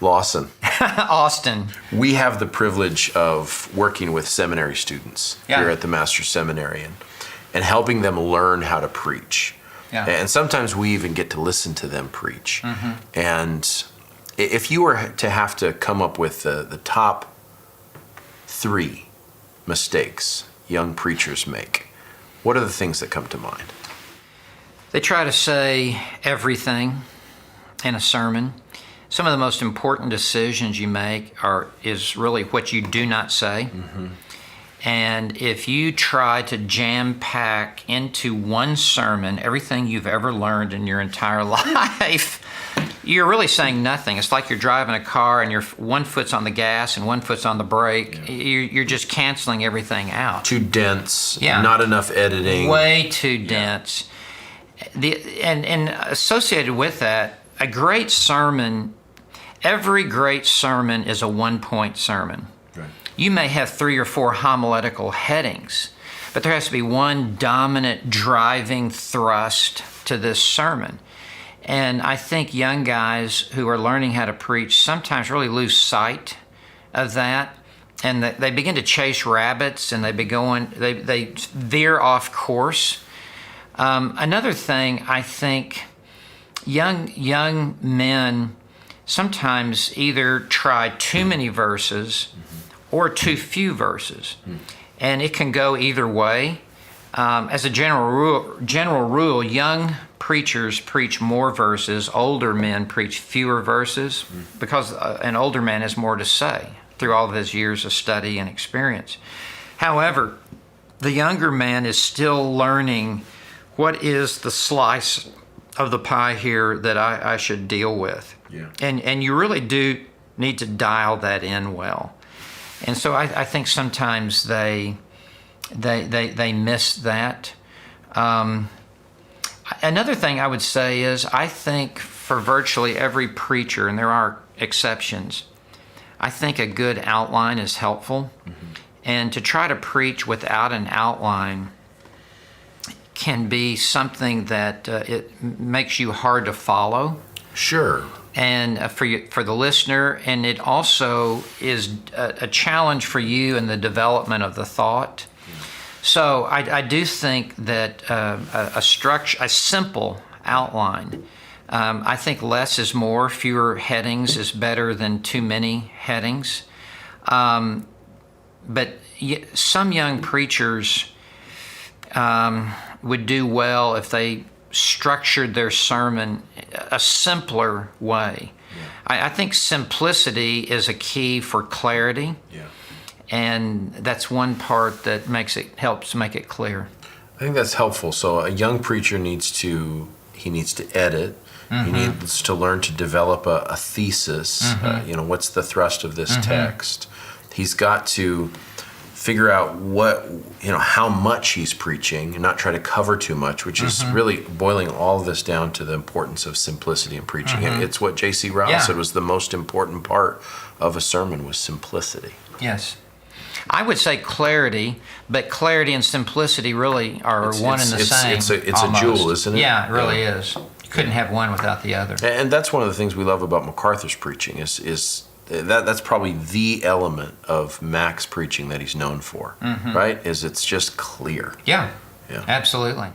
Lawson. Austin. We have the privilege of working with seminary students here at the Master's Seminary and helping them learn how to preach. Yeah. And sometimes we even get to listen to them preach. And if you were to have to come up with the top 3 mistakes young preachers make, what are the things that come to mind? They try to say everything in a sermon. Some of the most important decisions you make is really what you do not say. And if you try to jam-pack into one sermon everything you've ever learned in your entire life, you're really saying nothing. It's like you're driving a car and one foot's on the gas and one foot's on the brake. You're just canceling everything out. Too dense, not enough editing. Way too dense. And associated with that, a great sermon, every great sermon is a one-point sermon. Right. You may have 3 or 4 homiletical headings, but there has to be one dominant driving thrust to this sermon. And I think young guys who are learning how to preach sometimes really lose sight of that, and they begin to chase rabbits, and they veer off course. Another thing, I think young men sometimes either try too many verses or too few verses, and it can go either way. As a general rule, young preachers preach more verses, older men preach fewer verses, because an older man has more to say through all of his years of study and experience. However, the younger man is still learning what is the slice of the pie here that I should deal with. Yeah. And you really do need to dial that in well. And so I think sometimes they miss that. Another thing I would say is, I think for virtually every preacher, and there are exceptions, I think a good outline is helpful. And to try to preach without an outline can be something that it makes you hard to follow. Sure. And for the listener, and it also is a challenge for you in the development of the thought. So I do think that a simple outline. I think less is more, fewer headings is better than too many headings. But some young preachers would do well if they structured their sermon a simpler way. I think simplicity is a key for clarity. And that's one part that helps make it clear. I think that's helpful. So a young preacher needs to edit. He needs to learn to develop a thesis. What's the thrust of this text? He's got to figure out how much he's preaching and not try to cover too much, which is really boiling all of this down to the importance of simplicity in preaching. It's what J.C. Ryle said was the most important part of a sermon was simplicity. Yes. I would say clarity, but clarity and simplicity really are one and the same. It's a jewel, isn't it? Yeah, it really is. You couldn't have one without the other. And that's one of the things we love about MacArthur's preaching is that's probably the element of Mac's preaching that he's known for, right? Is it's just clear. Yeah, absolutely.